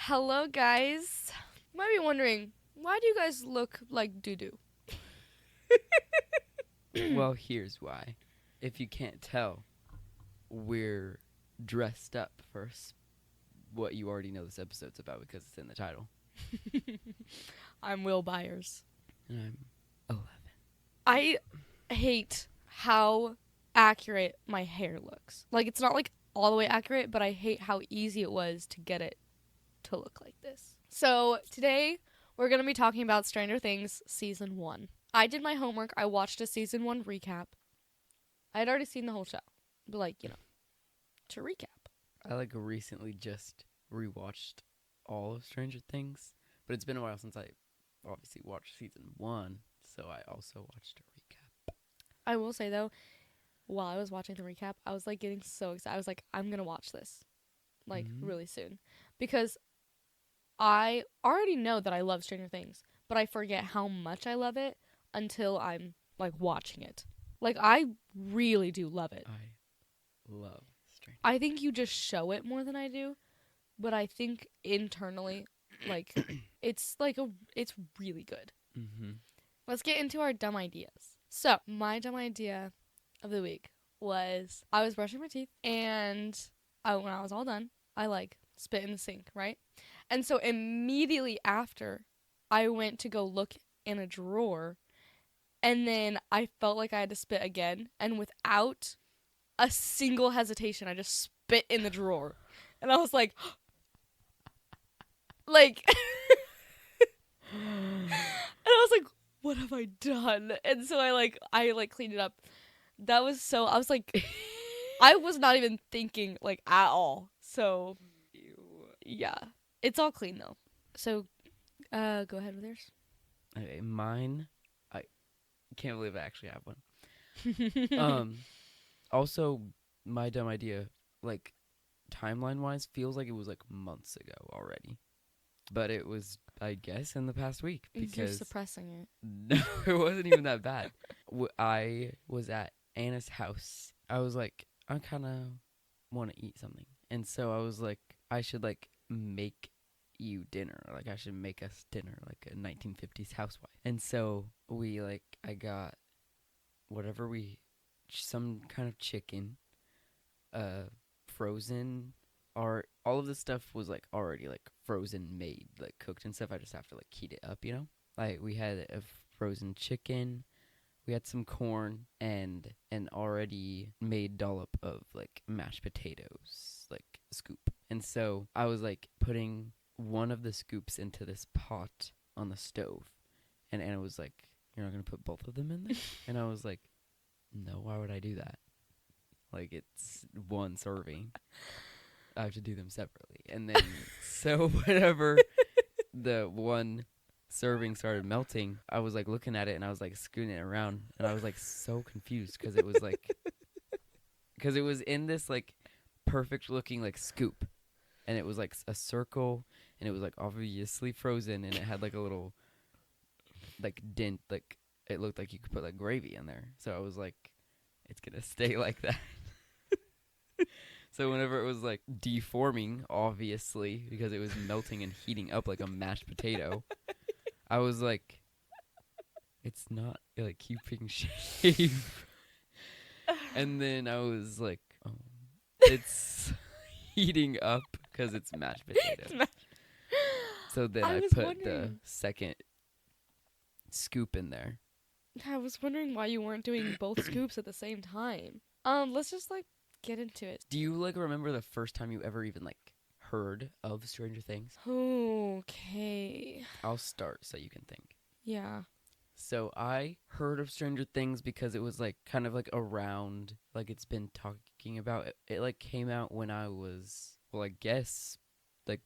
Hello, guys. You might be wondering, why do you guys look like doo-doo? Well, here's why. If you can't tell, we're dressed up for what you already know this episode's about because it's in the title. I'm Will Byers. And I'm 11. I hate how accurate my hair looks. Like, it's not like all the way accurate, but I hate how easy it was to get it to look like this. So, today we're going to be talking about Stranger Things Season 1. I did my homework. I watched a Season 1 recap. I had already seen the whole show. But, to recap. I recently just rewatched all of Stranger Things, but it's been a while since I obviously watched season 1, so I also watched a recap. I will say, though, while I was watching the recap, I was, getting so excited. I was like, I'm going to watch this, really soon. Because I already know that I love Stranger Things, but I forget how much I love it until I'm, watching it. I really do love it. I love Stranger I think you just show it more than I do, but I think internally, it's, it's really good. Mm-hmm. Let's get into our dumb ideas. So, my dumb idea of the week was I was brushing my teeth, and when I was all done, I, spit in the sink, right? And so immediately after, I went to go look in a drawer, and then I felt like I had to spit again, and without a single hesitation, I just spit in the drawer. And I was like, and I was like, what have I done? And so I cleaned it up. That was so, I was like, I was not even thinking, at all. So, yeah. It's all clean, though. So, go ahead with yours. Okay, mine, I can't believe I actually have one. Also, my dumb idea, timeline-wise, feels like it was, months ago already. But it was, I guess, in the past week. You're Because suppressing it. no, it wasn't even that bad. I was at Anna's house. I was like, I kind of want to eat something. And so I was like, I should, make you dinner. I should make us dinner, like a 1950s housewife. And so I got some kind of chicken, frozen, or all of this stuff was already frozen, made, cooked and stuff. I just have to heat it up, you know. We had a frozen chicken, we had some corn, and an already made dollop of mashed potatoes, scoop. And so I was putting one of the scoops into this pot on the stove, and Anna was like, "You're not gonna put both of them in there?" And I was like, "No, why would I do that? It's one serving. I have to do them separately." And then, so whenever the one serving started melting, I was looking at it and I was scooting it around, and I was so confused because it was because it was in this perfect looking scoop, and it was a circle, and it was obviously frozen, and it had a little dent, it looked like you could put gravy in there. So I was like, it's gonna stay like that. So whenever it was deforming, obviously, because it was melting and heating up like a mashed potato, I was like, it's not keeping shape. And then I was like, oh, it's heating up because it's mashed potato. So then I put the second scoop in there. I was wondering why you weren't doing both scoops at the same time. Let's just get into it. Do you remember the first time you ever even heard of Stranger Things? Okay. I'll start so you can think. Yeah. So I heard of Stranger Things because it was kind of around, it's been talking about. It came out when I was, well, I guess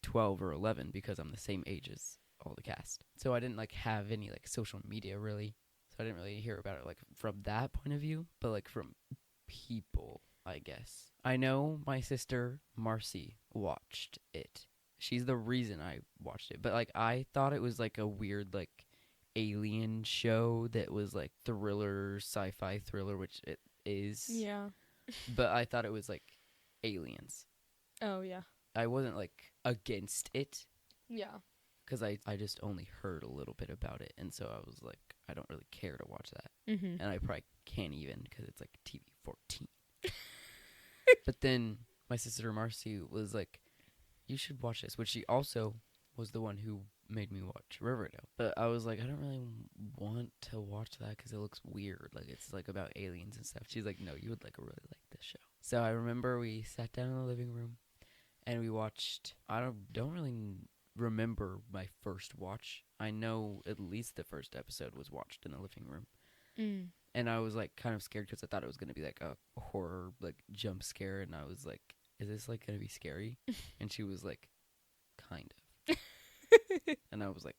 12 or 11, because I'm the same age as all the cast. So I didn't have any social media really. So I didn't really hear about it from that point of view, but from people, I guess. I know my sister Marcy watched it. She's the reason I watched it. But I thought it was a weird alien show that was thriller, sci-fi thriller, which it is. Yeah. But I thought it was aliens. Oh, yeah. I wasn't against it, Yeah. because I just only heard a little bit about it, and so I was like, I don't really care to watch that, Mm-hmm. and I probably can't even because it's like TV 14. But then my sister Marcy was like, you should watch this, which she also was the one who made me watch Riverdale. But I was like, I don't really want to watch that because it looks weird. Like, it's like about aliens and stuff. She's like, no, you would really like this show. So I remember we sat down in the living room and we watched. I don't really remember my first watch. I know at least the first episode was watched in the living room. Mm. And I was like kind of scared because I thought it was going to be like a horror like jump scare, and I was like, is this like going to be scary? And she was like, kind of. And I was like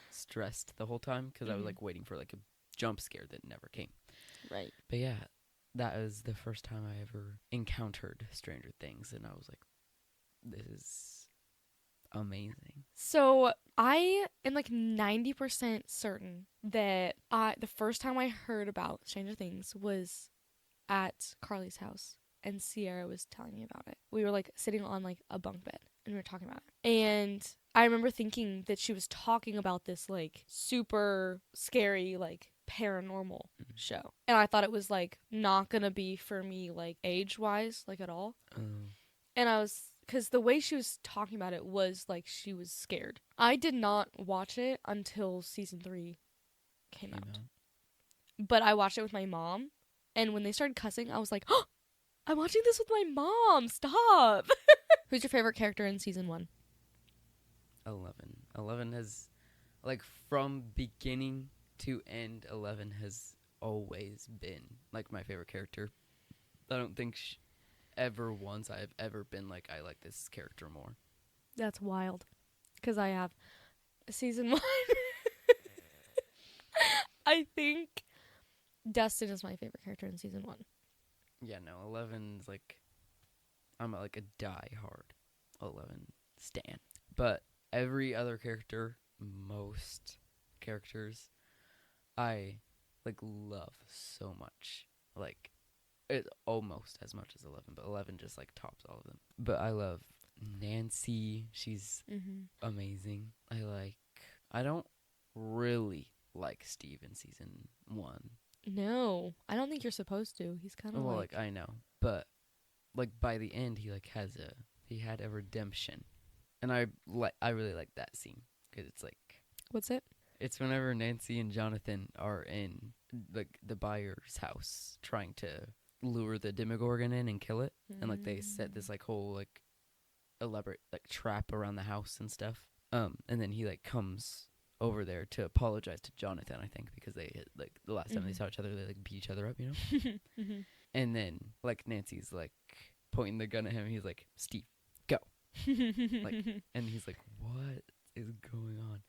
stressed the whole time because I was like waiting for like a jump scare that never came. Right. But yeah, that was the first time I ever encountered Stranger Things, and I was like, this is amazing. So I am like 90% certain that the first time I heard about Stranger Things was at Carly's house, and Sierra was telling me about it. We were like sitting on like a bunk bed and we were talking about it. And I remember thinking that she was talking about this like super scary like paranormal show. And I thought it was like not gonna be for me like age wise like at all. And I was, because the way she was talking about it was like she was scared. I did not watch it until season 3 came out. But I watched it with my mom. And when they started cussing, I was like, oh, I'm watching this with my mom. Stop. Who's your favorite character in season 1? 11. 11 has, like, from beginning to end, 11 has always been, like, my favorite character. I don't think ever once I've ever been like, I like this character more. That's wild. Because I have season 1. I think Dustin is my favorite character in season 1. Yeah, no, 11's like, I'm like a die-hard 11 stan. But every other character, most characters, I like love so much. Like, it almost as much as 11, but 11 just like tops all of them. But I love Nancy. She's amazing. I don't really like Steve in season 1. No, I don't think you're supposed to. He's kind of like I know, but like by the end he had a redemption, and I really like that scene because it's like, what's it? It's whenever Nancy and Jonathan are in like the buyer's house trying to lure the Demogorgon in and kill it, and like they set this like whole like elaborate like trap around the house and stuff. And then he like comes over there to apologize to Jonathan, I think, because they had, like the last time they saw each other, they like beat each other up, you know. And then like Nancy's like pointing the gun at him, and he's like, Steve, go. Like, and he's like, what is going on?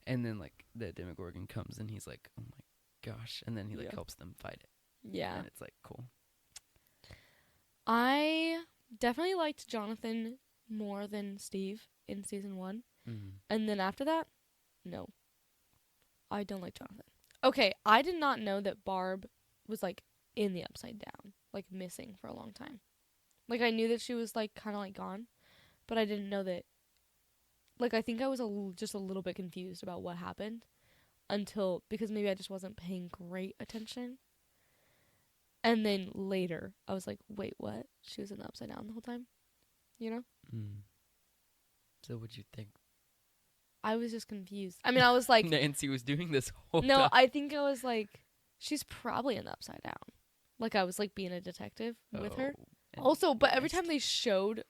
And then like the Demogorgon comes, and he's like, oh my gosh, and then he like helps them fight it. Yeah, and it's like cool. I definitely liked Jonathan more than Steve in season 1. And then after that, no. I don't like Jonathan. Okay, I did not know that Barb was like in the Upside Down, like missing for a long time. Like I knew that she was like kind of like gone, but I didn't know that. Like I think I was just a little bit confused about what happened because maybe I just wasn't paying great attention. And then later, I was like, wait, what? She was in the Upside Down the whole time? You know? So what'd you think? I was just confused. I mean, I was like... Nancy was doing this whole time. No, I think I was like, she's probably in the Upside Down. Like, I was like being a detective with her. Also, but every time they showed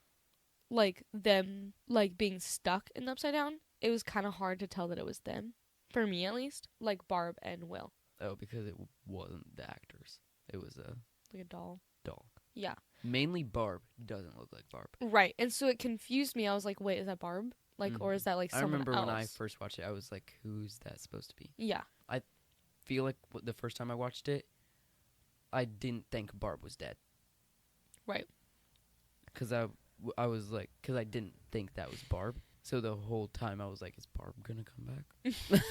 like them like being stuck in the Upside Down, it was kind of hard to tell that it was them. For me, at least. Like Barb and Will. Oh, because it wasn't the actors. It was like a doll. Yeah. Mainly Barb doesn't look like Barb. Right. And so it confused me. I was like, wait, is that Barb? Like, or is that like someone else? I remember when I first watched it, I was like, who's that supposed to be? Yeah. I feel like the first time I watched it, I didn't think Barb was dead. Right. Because I was like, because I didn't think that was Barb. So the whole time I was like, is Barb going to come back?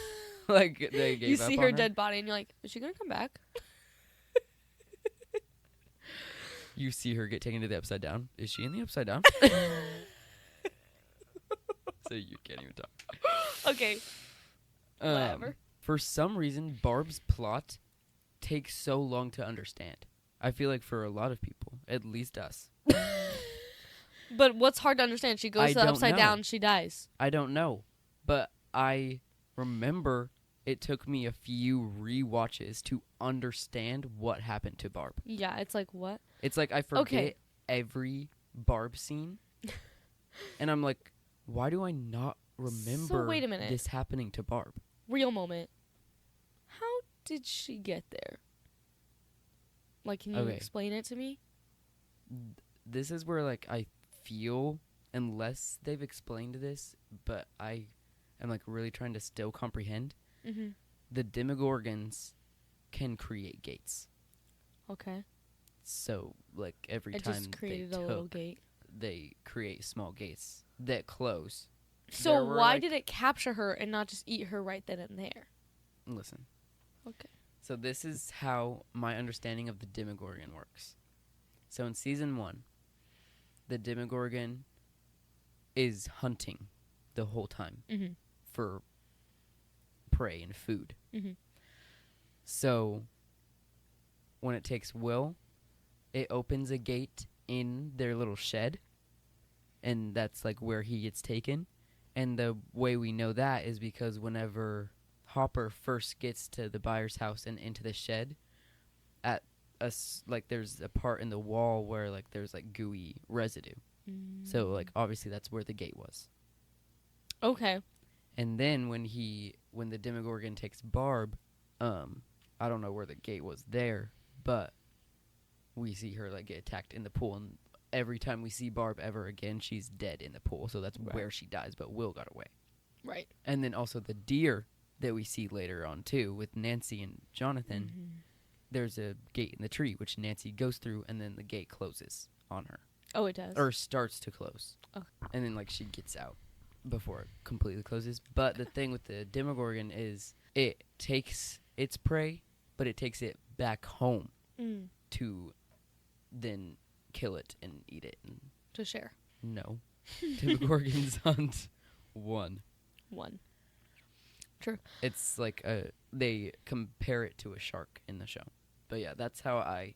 Like, they gave up on her. You see her dead body and you're like, is she going to come back? You see her get taken to the Upside Down. Is she in the Upside Down? So you can't even talk. Okay. Whatever. For some reason, Barb's plot takes so long to understand. I feel like for a lot of people, at least us. But what's hard to understand? She goes I to the don't upside know. down, she dies. I don't know. But I remember it took me a few rewatches to understand what happened to Barb. Yeah, it's like, what? It's like I forget Okay. every Barb scene. And I'm like, why do I not remember wait a minute. this happening to Barb? Real moment. How did she get there? Like, can you Okay. explain it to me? This is where, like, I feel, unless they've explained this, but I am, like, really trying to still comprehend, Mm-hmm. the Demogorgons can create gates. Okay. So, like, every It time just created they a little took, gate. they create small gates that close. So There were, why like- did it capture her and not just eat her right then and there? Listen. Okay. So this is how my understanding of the Demogorgon works. So in season 1, the Demogorgon is hunting the whole time Mm-hmm. for prey and food. Mhm. So when it takes Will, it opens a gate in their little shed, and that's like where he gets taken. And the way we know that is because whenever Hopper first gets to the buyer's house and into the shed, at like there's a part in the wall where like there's like gooey residue. So like obviously that's where the gate was. Okay. And then when the Demogorgon takes Barb, I don't know where the gate was there, but we see her like get attacked in the pool, and every time we see Barb ever again, she's dead in the pool. So that's Right. where she dies, but Will got away. Right. And then also the deer that we see later on too with Nancy and Jonathan, Mm-hmm. there's a gate in the tree which Nancy goes through, and then the gate closes on her. Oh, it does. Or starts to close. Okay. And then like she gets out before it completely closes. But the thing with the Demogorgon is it takes its prey, but it takes it back home Mm. to then kill it and eat it. And To share. no. Demogorgons hunt one. One. It's like they compare it to a shark in the show. But yeah, that's how I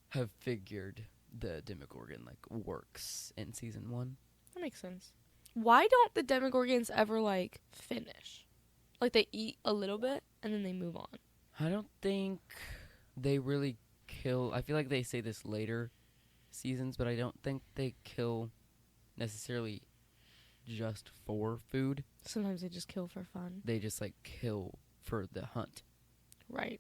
have figured the Demogorgon like works in season 1. That makes sense. Why don't the Demogorgons ever, like, finish? Like, they eat a little bit, and then they move on. I don't think they really kill. I feel like they say this later seasons, but I don't think they kill necessarily just for food. Sometimes they just kill for fun. They just like kill for the hunt, Right.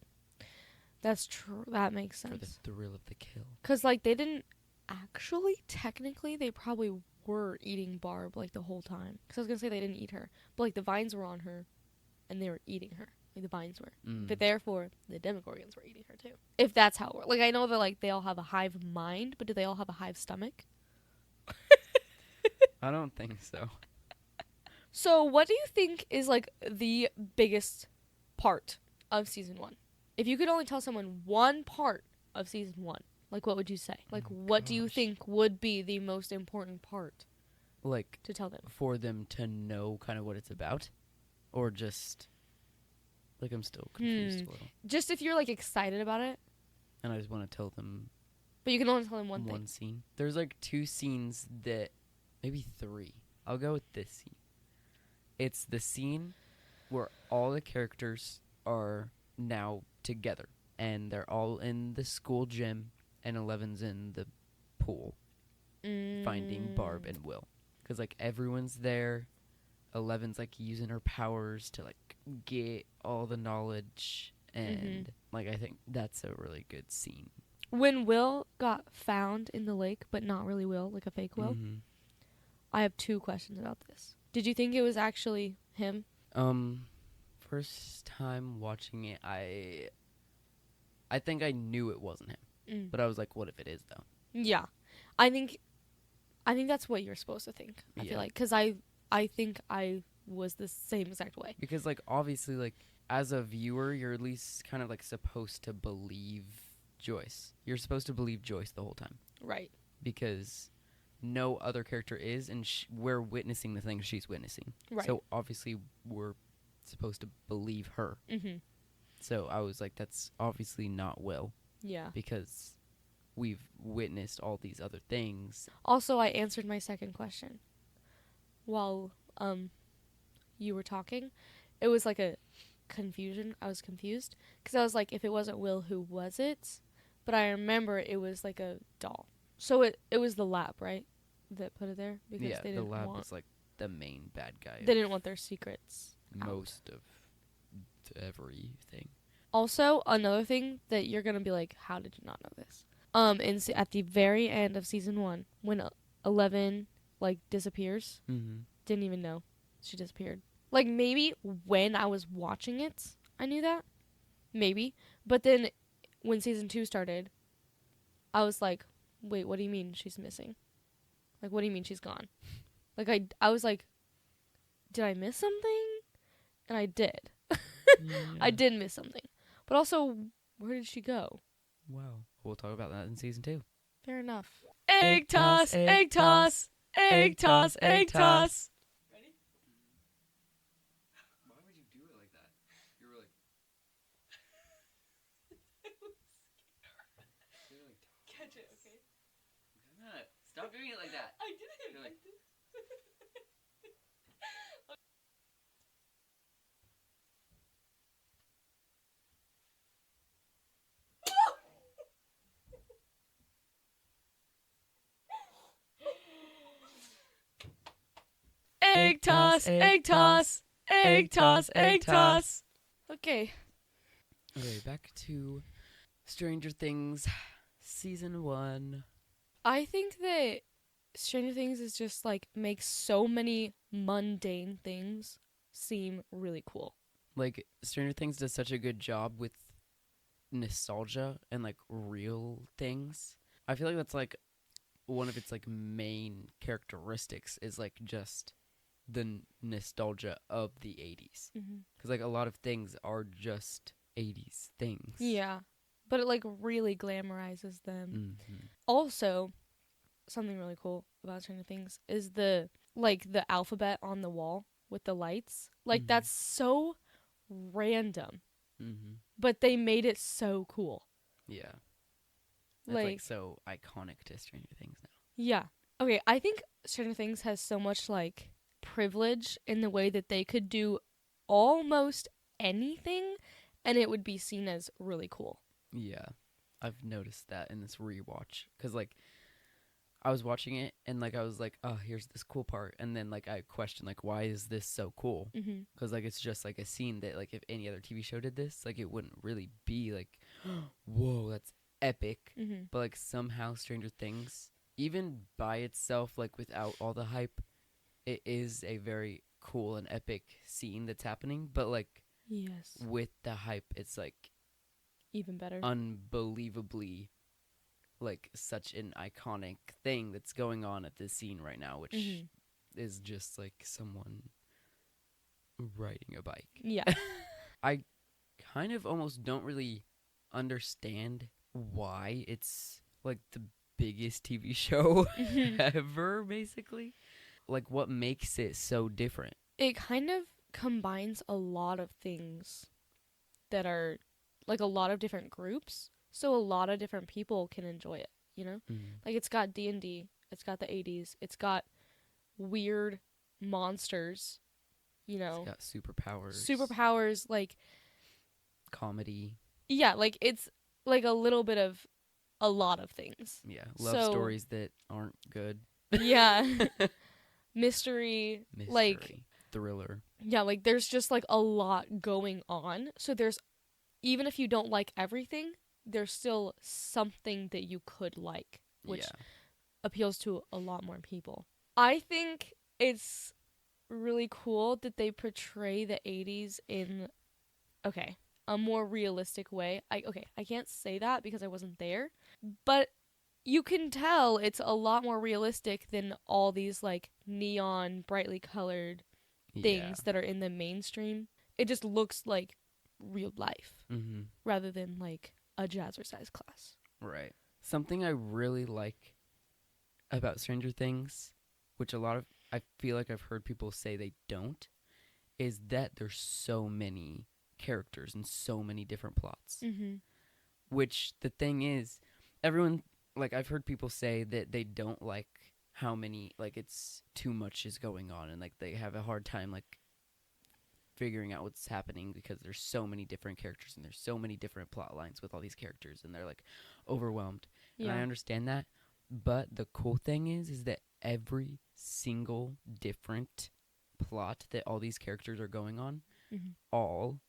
That's true. That makes for the sense. thrill of the kill. Because, like, they didn't actually, technically, they probably were eating Barb, like, the whole time. Because I was going to say they didn't eat her. But, like, the vines were on her, and they were eating her. Like, the vines were. But therefore, the Demogorgons were eating her, too. If that's how it works. Like, I know that, like, they all have a hive mind, but do they all have a hive stomach? I don't think so. So, what do you think is, like, the biggest part of season 1? If you could only tell someone one part of season 1, like, what would you say? Like, Oh, what do you gosh. think would be the most important part Like to tell them? for them to know kind of what it's about, or just like I'm still confused a little, Just if you're, like, excited about it, and I just want to tell them but you can only tell them one thing. scene. There's like 2 scenes that maybe 3. I'll go with this scene. It's the scene where all the characters are now together, and they're all in the school gym, and Eleven's in the pool finding Barb and Will. Because, like, everyone's there. Eleven's, like, using her powers to, like, get all the knowledge. And, like, I think that's a really good scene. When Will got found in the lake, but not really Will, like a fake Will, Mhm. I have 2 questions about this. Did you think it was actually him? First time watching it, I think I knew it wasn't him. But I was like, what if it is, though? Yeah. I think that's what you're supposed to think. I Yeah. feel like, because I think I was the same exact way. Because, like, obviously, like, as a viewer, you're at least kind of, like, supposed to believe Joyce. You're supposed to believe Joyce the whole time. Right. Because no other character is, and we're witnessing the things she's witnessing. Right. So obviously we're supposed to believe her. Mm-hmm. So I was like, that's obviously not Will, Yeah. because we've witnessed all these other things. Also, I answered my second question while you were talking. It was like a confusion. I was confused because I was like, if it wasn't Will, who was it? But I remember it was like a doll. So it was the lab, right? That put it there because Yeah, they the didn't lab want was like the main bad guy. they didn't want their secrets out. Most of everything. Also, another thing that you're gonna be like, how did you not know this? At the very end of season 1, when 11 like disappears, Mm-hmm. didn't even know she disappeared. Like maybe when I was watching it, I knew that, maybe. But then when season 2 started, I was like, wait, what do you mean she's missing? Like, what do you mean she's gone? Like I was like, did I miss something? And I did. I did miss something. But also, where did she go? Wow. We'll talk about that in season 2. Fair enough. Egg toss, egg toss, egg toss, egg toss. Ready? Why would you do it like that? You were like... Catch it, okay? Stop doing it like that. I didn't. You're like... Egg toss, egg toss, egg toss, egg toss. Okay. Okay, back to Stranger Things season 1. I think that Stranger Things is just like makes so many mundane things seem really cool. Like, Stranger Things does such a good job with nostalgia and like real things. I feel like that's like one of its like main characteristics is like just the nostalgia of the 80s. Mm-hmm. Because like a lot of things are just 80s things. Yeah, but it like really glamorizes them. Mm-hmm. Also, something really cool about Stranger Things is the alphabet on the wall with the lights. Like, that's so random, but they made it so cool. Yeah. That's like so iconic to Stranger Things now. Yeah. Okay, I think Stranger Things has so much like privilege in the way that they could do almost anything and it would be seen as really cool. Yeah. I've noticed that in this rewatch. Because like I was watching it and like I was like, oh, here's this cool part, and then like I questioned like, why is this so cool? Because like it's just like a scene that like if any other TV show did this, like it wouldn't really be like, whoa, that's epic. But like somehow Stranger Things, even by itself, like without all the hype, it is a very cool and epic scene that's happening. But like yes, with the hype, it's like even better, unbelievably like such an iconic thing that's going on at this scene right now, which is just like someone riding a bike. Yeah. I kind of almost don't really understand why it's like the biggest TV show ever, basically. Like, what makes it so different? It kind of combines a lot of things that are like a lot of different groups. So a lot of different people can enjoy it, you know? Like, it's got D&D, it's got the 80s, it's got weird monsters, you know? It's got superpowers. Superpowers, like... comedy. Yeah, like, it's like a little bit of a lot of things. Yeah, love stories that aren't good. Yeah. Mystery, like... thriller. Yeah, like, there's just, like, a lot going on. So there's... Even if you don't like everything... there's still something that you could like, which appeals to a lot more people. I think it's really cool that they portray the 80s in, a more realistic way. I can't say that because I wasn't there, but you can tell it's a lot more realistic than all these, like, neon, brightly colored things that are in the mainstream. It just looks like real life rather than, like, a jazzercise class. Right. Something I really like about Stranger Things, which I feel like I've heard people say they don't, is that there's so many characters and so many different plots. Mm-hmm. Which the thing is, everyone, like, I've heard people say that they don't like how many, like, it's too much is going on, and like they have a hard time like figuring out what's happening because there's so many different characters and there's so many different plot lines with all these characters, and they're like overwhelmed. And Yeah. I understand that, but the cool thing is that every single different plot that all these characters are going on, Mm-hmm. all,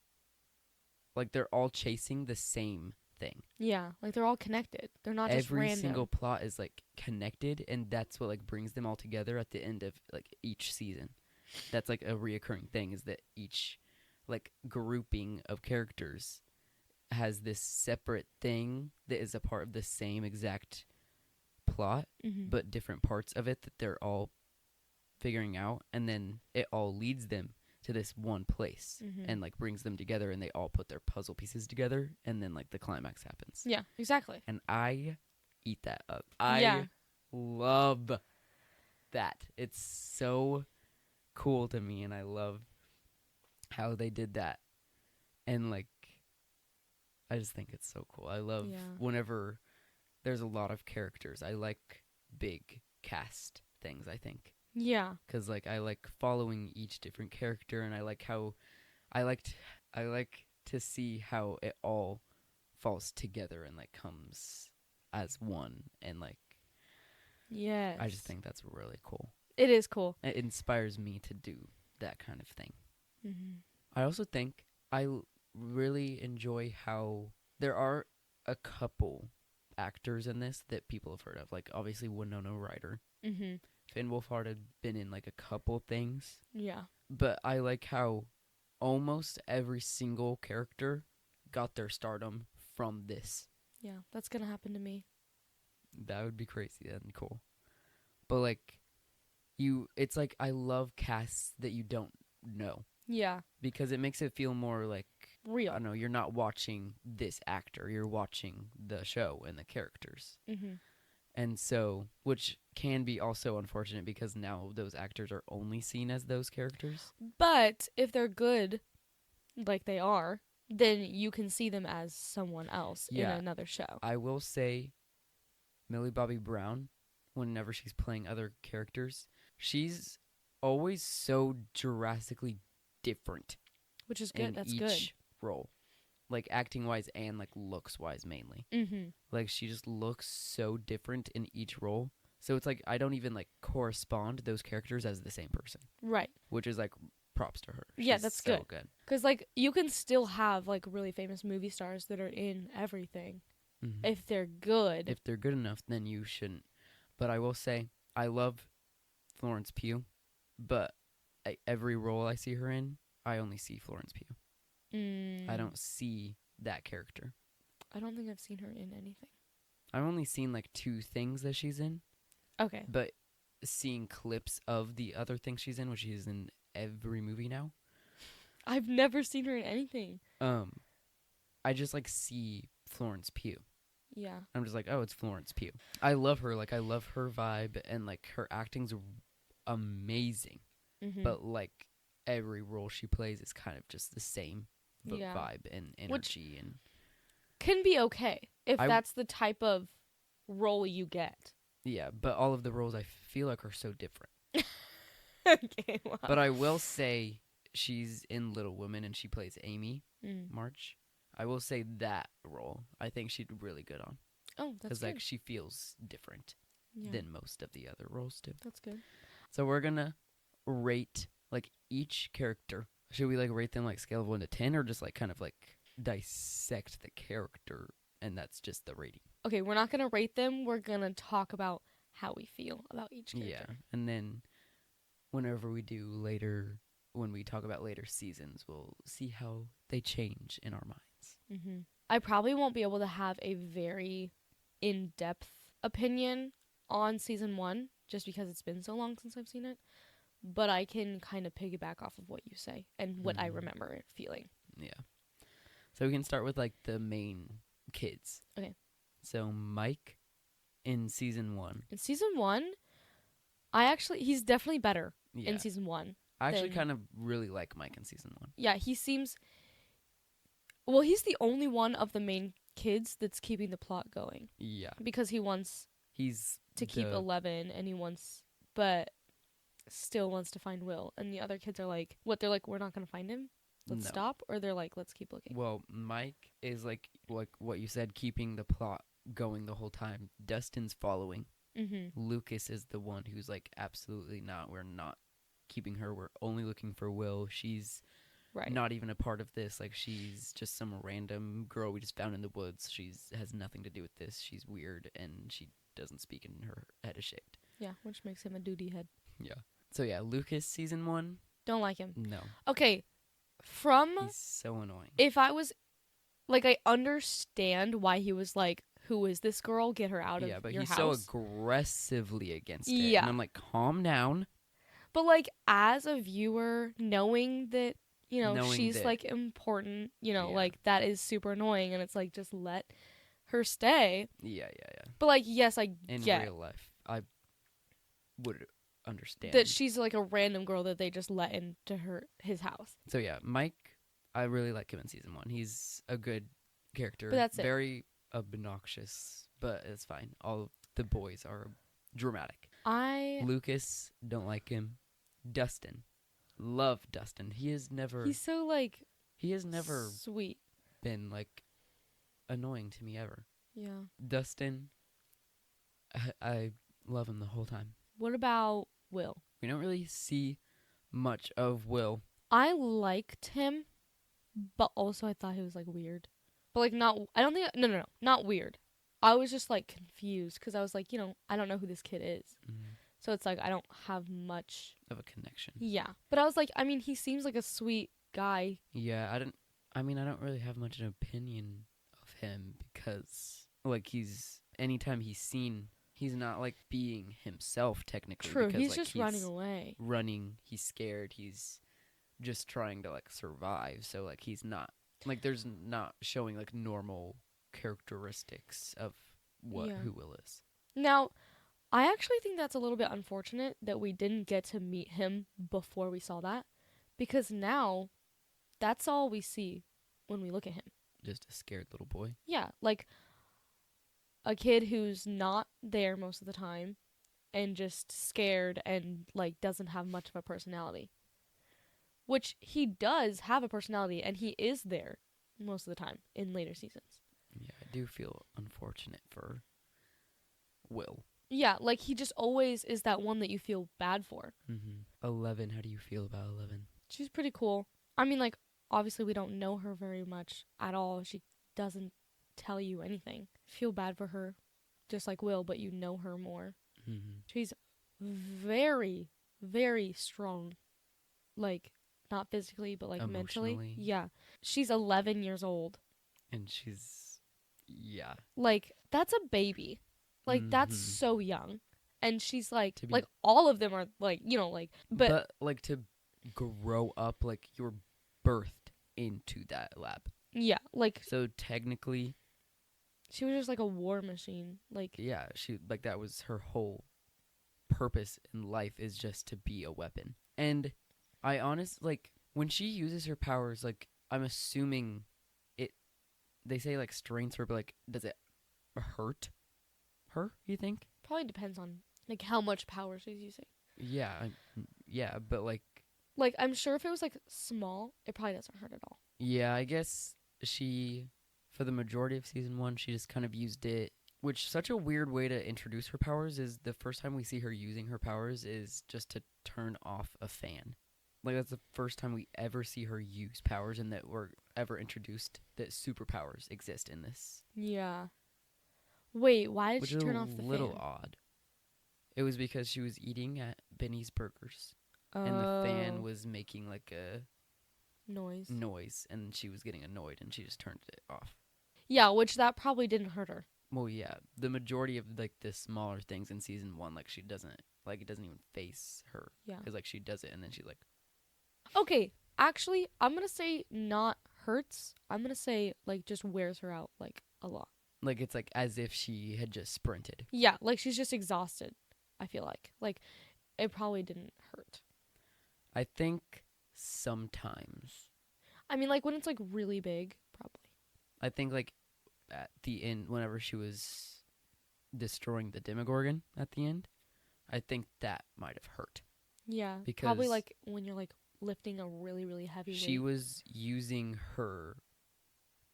like, they're all chasing the same thing. Yeah, like they're all connected. They're not just Every random. single plot is like connected, and that's what like brings them all together at the end of like each season. That's like a reoccurring thing, is that each like grouping of characters has this separate thing that is a part of the same exact plot, Mm-hmm. but different parts of it that they're all figuring out, and then it all leads them to this one place Mhm. and like brings them together, and they all put their puzzle pieces together, and then like the climax happens. Yeah, exactly. And I eat that up. Yeah. I love that. It's so cool to me, and I love how they did that. And like, I just think it's so cool. I love Yeah. whenever there's a lot of characters. I like big cast things, I think. Yeah. Because like I like following each different character, and I like how I like to see how it all falls together and like comes as one, and like Yes. I just think that's really cool. it is cool. It inspires me to do that kind of thing. Mm-hmm. I also think really enjoy how there are a couple actors in this that people have heard of. Like obviously Winona Ryder. Mm-hmm. Finn Wolfhard had been in like a couple things, Yeah. but I like how almost every single character got their stardom from this. Yeah. That's gonna happen to me. That would be crazy and cool. But like it's like I love casts that you don't know, Yeah. because it makes it feel more like, I Real. don't know, you're not watching this actor, you're watching the show and the characters. Mm-hmm. And so, which can be also unfortunate because now those actors are only seen as those characters. But if they're good, like they are, then you can see them as someone else Yeah. in another show. I will say Millie Bobby Brown, whenever she's playing other characters, she's always so drastically different Which is good. in That's each good. role. Like acting wise and like looks wise mainly. Mm-hmm. Like she just looks so different in each role. So it's like I don't even like correspond those characters as the same person, Right. which is like props to her. Yeah, She's that's so good. Because, like, you can still have, like, really famous movie stars that are in everything. Mhm. If they're good. If they're good enough, then you shouldn't. But I will say, I love Florence Pugh, but every role I see her in, I only see Florence Pugh. I don't see that character. I don't think I've seen her in anything. I've only seen like 2 things that she's in, Okay. but seeing clips of the other things she's in, which she's in every movie now, I've never seen her in anything. I just like see Florence Pugh. Yeah. I'm just like, oh, it's Florence Pugh. I love her. Like, I love her vibe, and like her acting's amazing. Mm-hmm. But like every role she plays is kind of just the same Yeah. vibe and energy. And Can be okay if I- that's the type of role you get. yeah, but all of the roles I feel like are so different. Okay. Wow. But I will say she's in Little Women, and she plays Amy Mm. March. I will say that role I think she did really good on, Oh, that's because good. like she feels different Yeah. than most of the other roles do. That's good. So we're gonna rate like each character. Should we like rate them like scale of 1 to 10, or just like kind of like dissect the character and that's just the rating? Okay, we're not gonna rate them. We're gonna talk about how we feel about each character. Yeah, and then whenever we do later, when we talk about later seasons, we'll see how they change in our minds. Mm-hmm. I probably won't be able to have a very in-depth opinion on season 1 just because it's been so long since I've seen it. But I can kind of piggyback off of what you say and what I Mhm. remember it feeling. Yeah. So we can start with like the main kids. Okay. So Mike, in season 1. In season 1, he's definitely better Yeah. in season 1. I actually then- kind of really like Mike in season 1. Yeah, he seems. Well, he's the only one of the main kids that's keeping the plot going Yeah. because he wants He's to keep the- 11 and but still wants to find Will. And the other kids are like, what? They're like, we're not going to find him? Let's No. stop? Or they're like, let's keep looking. Well, Mike is like what you said, keeping the plot going the whole time. Dustin's following. Mm-hmm. Lucas is the one who's like, absolutely not. We're not keeping her. We're only looking for Will. She's Right. not even a part of this. Like, she's just some random girl we just found in the woods. Has nothing to do with this. She's weird and she doesn't speak and her head is shaved. Yeah, which makes him a duty head. Yeah. So yeah, Lucas season 1. Don't like him. No, Okay, he's so annoying. if I was, like, I understand why he was like, who is this girl? Get her out of Yeah, but your he's house. so aggressively against it. Yeah. And I'm like, calm down. But, like, as a viewer, knowing that, Knowing she's, that- like, important, Yeah. like, that is super annoying. And it's like, just let her stay. Yeah. But, like, yes, I In get real life, I would understand that she's, like, a random girl that they just let into his house. So yeah, Mike, I really like him in season 1. He's a good character. But that's it. Very obnoxious, but it's fine. All of the boys are dramatic. Lucas, don't like him. Dustin, love Dustin. He has never sweet. been like annoying to me ever. Yeah. Dustin, I love him the whole time. What about Will? We don't really see much of Will. I liked him, but also I thought he was, like, weird. But, like, not not weird. I was just, like, confused because I was like, I don't know who this kid is. So it's like, I don't have much of a connection. Yeah. But I was like, I mean, he seems like a sweet guy. Yeah, I don't really have much an opinion of him because, like, anytime he's seen, he's not, like, being himself technically. True, because, he's like, just running away. He's scared, he's just trying to, like, survive. So, like, he's not, like, there's not showing, like, normal characteristics of who Will is. Now, I actually think that's a little bit unfortunate that we didn't get to meet him before we saw that, because now that's all we see when we look at him. Just a scared little boy. Yeah, like a kid who's not there most of the time and just scared and, like, doesn't have much of a personality. Which he does have a personality and he is there most of the time in later seasons. Yeah, I do feel unfortunate for Will. Yeah, like, he just always is that one that you feel bad for. 11, how do you feel about 11? She's pretty cool. I mean, like, obviously we don't know her very much at all. She doesn't tell you anything. Feel bad for her, just like Will, but you know her more. She's very, very strong. Like, not physically, but, like, mentally. Emotionally. Yeah. She's 11 years old. And she's, yeah. Like, that's a baby. Like, that's Mhm. so young. And she's, like, To be- like, all of them are, like, like, but like, to grow up, like, you're birthed into that lab. yeah, like, So technically, she was just, like, a war machine. Like, yeah, that was her whole purpose in life, is just to be a weapon. And I like, when she uses her powers, like, I'm assuming they say, like, strengths her, but, like, does it hurt her, you think? probably depends on, like, how much power she's using. Yeah, yeah, but, like, I'm sure if it was, like, small, it probably doesn't hurt at all. yeah, I guess for the majority of season 1, she just kind of used it, which such a weird way to introduce her powers is the first time we see her using her powers is just to turn off a fan. Like, that's the first time we ever see her use powers and that we're ever introduced that superpowers exist in this. Yeah. Wait, why did Which she is turn a off the little fan? odd. It was because she was eating at Benny's Burgers and the fan was making, like, a noise and she was getting annoyed and she just turned it off. Yeah, which that probably didn't hurt her. Well, yeah, the majority of, like, the smaller things in season 1, like, she doesn't, like, it doesn't even face her. Yeah. Because, like, she does it and then she's like, Okay, actually, I'm gonna say not hurts. I'm gonna say, like, just wears her out, like, a lot. Like it's like as if she had just sprinted. Yeah, like she's just exhausted, I feel like. Like, it probably didn't hurt. I think sometimes. I mean, like, when it's, like, really big, probably. I think like at the end, whenever she was destroying the Demogorgon at the end, I think that might have hurt. Yeah, Because probably, like, when you're, like, lifting a really, really heavy she weight. was using her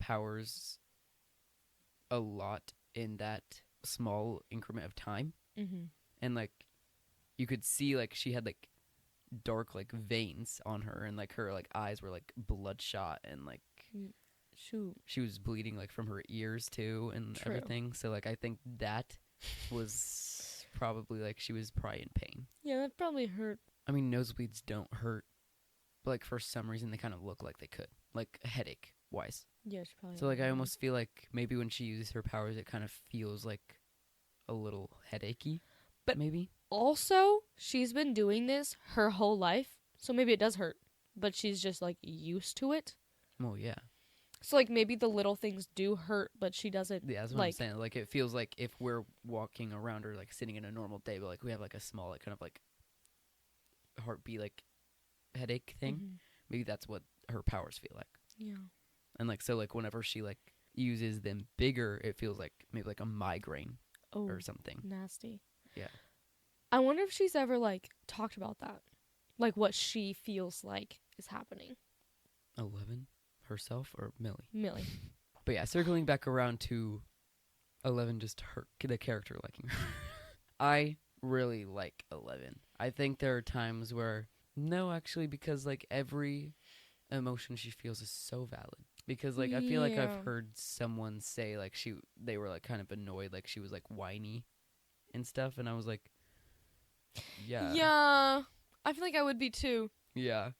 powers a lot in that small increment of time. Mm-hmm. And like you could see like she had like dark like veins on her, and like her like eyes were like bloodshot, and like Shoot. she was bleeding like from her ears too and True. everything. So like I think that was probably like she was probably in pain. Yeah, that probably hurt. I mean, nosebleeds don't hurt, but like for some reason they kind of look like they could, like headache wise. Yeah, she probably So like I had almost feel like maybe when she uses her powers it kind of feels like a little headachy. But- maybe. Also, she's been doing this her whole life, so maybe it does hurt, but she's just, like, used to it. Well, yeah. So, like, maybe the little things do hurt, but she doesn't. Yeah, that's what I'm like, saying. Like, it feels like if we're walking around or, like, sitting in a normal day, but, like, we have, like, a small, like, kind of, like, heartbeat, like, headache thing, Mhm. maybe that's what her powers feel like. Yeah. And, like, so, like, whenever she, like, uses them bigger, it feels like maybe, like, a migraine Oh, or something. nasty. Yeah. I wonder if she's ever, like, talked about that. Like, what she feels like is happening. 11? Herself or Millie? Millie. But, yeah, circling back around to 11, just her, the character liking her. I really like 11. I think there are times where, no, actually, because, like, every emotion she feels is so valid. Because, like, I feel like Yeah. I've heard someone say, like, they were, like, kind of annoyed, like, she was, like, whiny and stuff, and I was like, yeah. Yeah. I feel like I would be too. Yeah.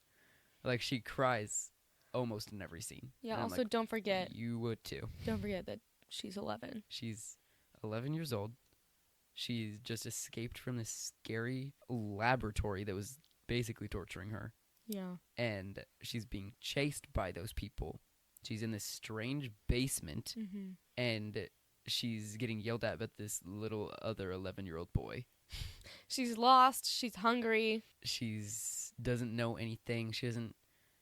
Like, she cries almost in every scene. Yeah, And I'm also like, don't forget you would too. that she's 11. She's 11 years old. She's just escaped from this scary laboratory that was basically torturing her. Yeah. And she's being chased by those people. She's in this strange basement, Mm-hmm. and she's getting yelled at by this little other 11-year-old boy. She's lost. She's hungry. She's doesn't know anything. She doesn't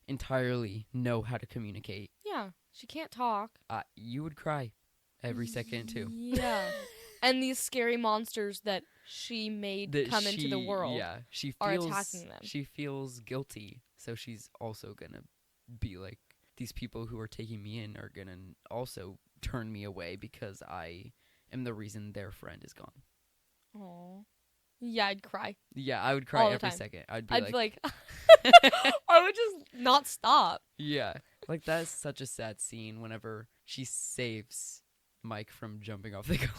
entirely know how to communicate. Yeah. She can't talk. You would cry every second too. Yeah. And these scary monsters that she made That come into the world. Yeah, she are feels attacking them. She feels guilty, so she's also gonna be like, these people who are taking me in are gonna also turn me away because I am the reason their friend is gone. Aw. Yeah, I'd cry. Yeah, I would cry All the every time. second. I'd be I'd like, be like, I would just not stop. yeah, like that's such a sad scene. Whenever she saves Mike from jumping off the cliff.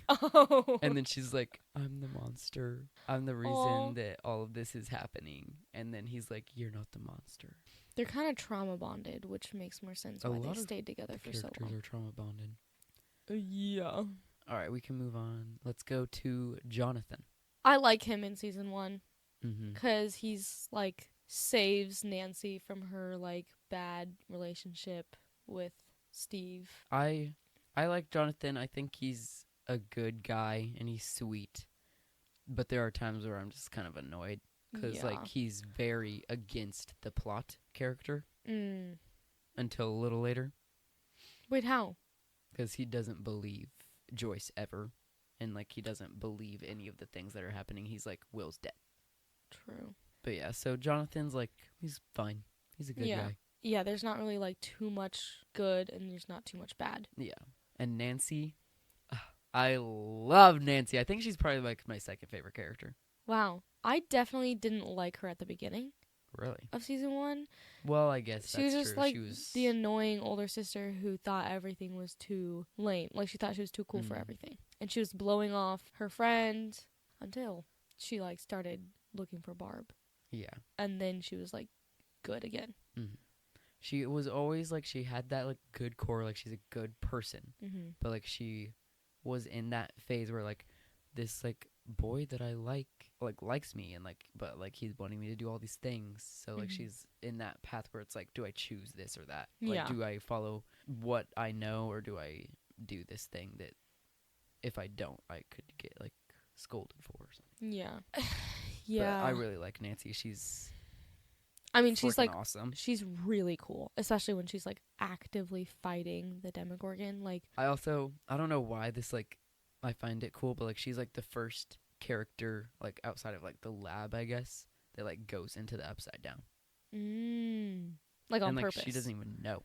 Oh. And then she's like, I'm the monster. I'm the reason Aw. that all of this is happening. And then he's like, you're not the monster. They're kind of trauma bonded, which makes more sense A why lot they of stayed together The for so characters long. are trauma bonded. Yeah. All right, we can move on. Let's go to Jonathan. I like him in season 1 Mm-hmm. because he's like saves Nancy from her like bad relationship with Steve. I like Jonathan. I think he's a good guy and he's sweet. But there are times where I'm just kind of annoyed because like he's very against the plot character until a little later. Wait, how? Because he doesn't believe Joyce ever. And, like, he doesn't believe any of the things that are happening. He's like, Will's dead. True. But, yeah, so Jonathan's, like, he's fine. He's a good guy. Yeah, there's not really like too much good and there's not too much bad. Yeah. And Nancy, I love Nancy. I think she's probably, like, my second favorite character. Wow. I definitely didn't like her at the beginning Really? of season 1. Well, I guess She was that's just true. like She was the annoying older sister who thought everything was too lame. Like she thought she was too cool for everything. And she was blowing off her friend until she like started looking for Barb. Yeah. And then she was like good again. Mm-hmm. She was always like, she had that like good core, like she's a good person. Mm-hmm. But like she was in that phase where like this like boy that I likes me, and like, but like he's wanting me to do all these things. So like she's in that path where it's like, do I choose this or that? Like, Yeah. do I follow what I know or do I do this thing that if I don't, I could get like scolded for or something. Yeah. Yeah. But I really like Nancy. She's I mean, she's freaking like, awesome. she's really cool, especially when she's like actively fighting the Demogorgon. Like, I don't know why this like I find it cool, but like she's like the first character like outside of like the lab, I guess, that like goes into the Upside Down. Like on and like purpose. she doesn't even know.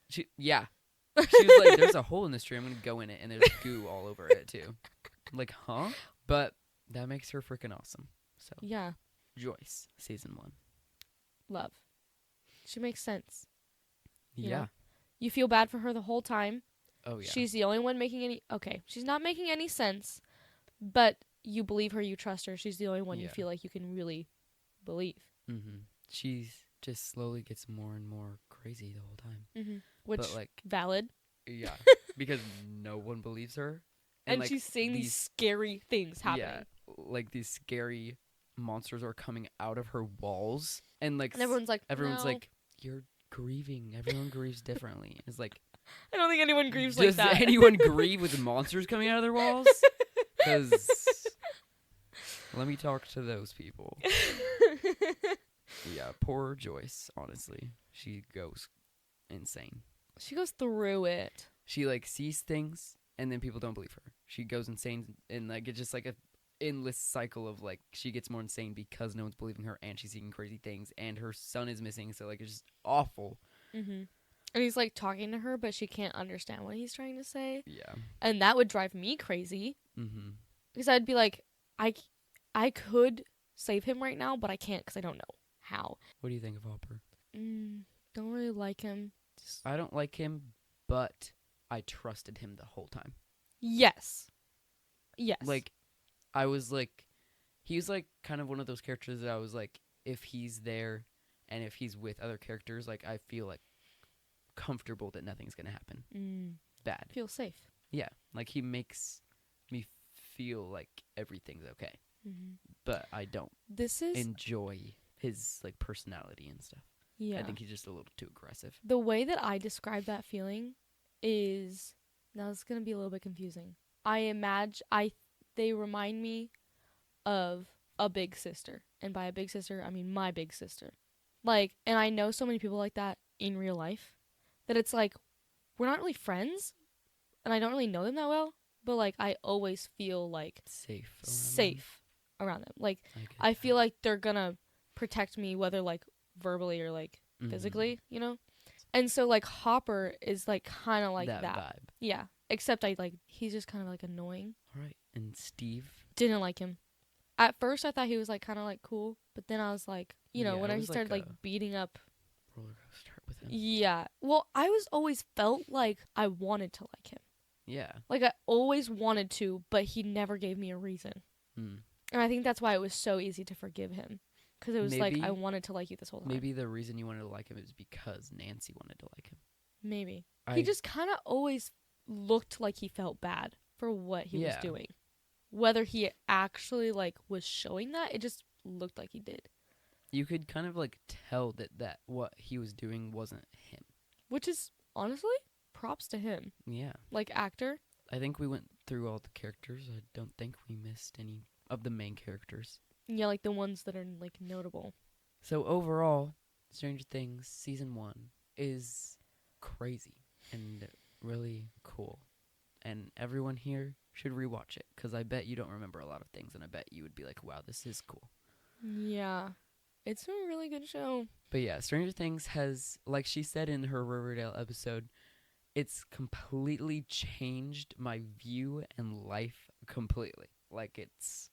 She was like, "There's a hole in this tree. I'm gonna go in it, and there's goo all over it too." I'm like, huh? But that makes her freaking awesome. So Yeah. Joyce, season 1. Love. She makes sense. You Yeah. know? You feel bad for her the whole time. Oh yeah. She's the only one making any... Okay, she's not making any sense, but you believe her, you trust her. She's the only one you Yeah. feel like you can really believe. Mm-hmm. She just slowly gets more and more crazy the whole time. Mm-hmm. Which, but like, valid. yeah, because no one believes her. And like, she's seeing these scary things happening. Yeah, like these scary monsters are coming out of her walls. And like, And everyone's like, everyone's no. like, you're grieving. Everyone grieves differently. It's like, I don't think anyone grieves like does that. anyone grieve with monsters coming out of their walls? Because let me talk to those people. Yeah, poor Joyce, honestly. She goes insane. She goes through it. She like sees things and then people don't believe her. She goes insane and like it's just like a endless cycle of like she gets more insane because no one's believing her and she's seeing crazy things and her son is missing, so like it's just awful. Mm-hmm. And he's like talking to her, but she can't understand what he's trying to say. Yeah. And that would drive me crazy. Mm-hmm. Because I'd be like, I could save him right now, but I can't because I don't know how. What do you think of Hopper? Don't really like him. I don't like him, but I trusted him the whole time. Yes. Like, I was like, he was like kind of one of those characters that I was like, if he's there and if he's with other characters, like I feel like comfortable that nothing's gonna happen bad. Feel safe. Yeah, like he makes me feel like everything's okay, but I don't This is enjoy his like personality and stuff. yeah. I think he's just a little too aggressive. The way that I describe that feeling is now it's gonna be a little bit confusing. They remind me of a big sister, and by a big sister I mean my big sister. Like, and I know so many people like that in real life that it's like we're not really friends, and I don't really know them that well, but like I always feel like safe around them. Like them. I feel like they're gonna protect me, whether like verbally or like physically, you know? And so like Hopper is like kind of like that. vibe. Yeah. Except he's just kind of like annoying. All right. And Steve? Didn't like him. At first I thought he was like kind of like cool, but then I was like, whenever he started like beating up roller coaster with him. Yeah. Well, I always felt like I wanted to like him. Yeah. Like I always wanted to, but he never gave me a reason. And I think that's why it was so easy to forgive him. Because it was like, I wanted to like you this whole time. Maybe the reason you wanted to like him is because Nancy wanted to like him. Maybe. He just kind of always looked like he felt bad for what he was doing. Whether he actually like was showing that, it just looked like he did. You could kind of like tell that what he was doing wasn't him. Which is, honestly, props to him. Yeah. Like actor. I think we went through all the characters. I don't think we missed any of the main characters. Yeah, like the ones that are like notable. So overall, Stranger Things season 1 is crazy and really cool. And everyone here should rewatch it because I bet you don't remember a lot of things and I bet you would be like, wow, this is cool. Yeah. It's a really good show. But yeah, Stranger Things has, like she said in her Riverdale episode, it's completely changed my view and life completely. Like, it's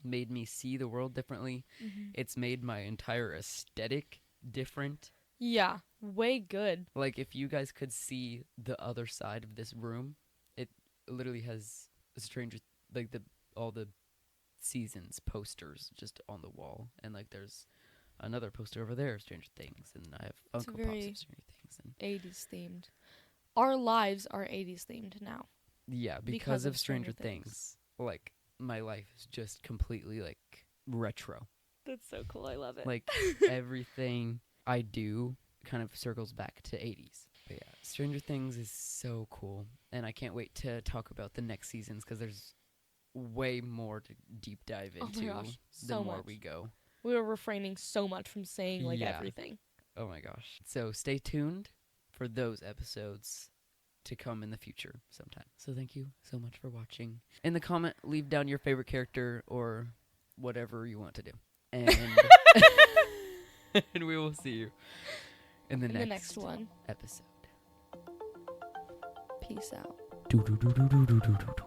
made me see the world differently. It's made my entire aesthetic different. Yeah, way good. Like, if you guys could see the other side of this room, it literally has all the seasons posters just on the wall, and like there's another poster over there of Stranger Things, and I have Funko Pops of Stranger Things, and 80s themed. Our lives are 80s themed now. Yeah, because of Stranger Things. Like, my life is just completely like retro. That's so cool. I love it. Like everything I do kind of circles back to 80s. But yeah, Stranger Things is so cool, and I can't wait to talk about the next seasons because there's way more to deep dive Oh into my gosh, the so more much. we go. We were refraining so much from saying like Yeah. everything. Oh my gosh. So stay tuned for those episodes to come in the future sometime. So thank you so much for watching. In the comment, leave down your favorite character or whatever you want to do. And, and we will see you in the next one. episode. Peace out. Do, do, do, do, do, do, do, do.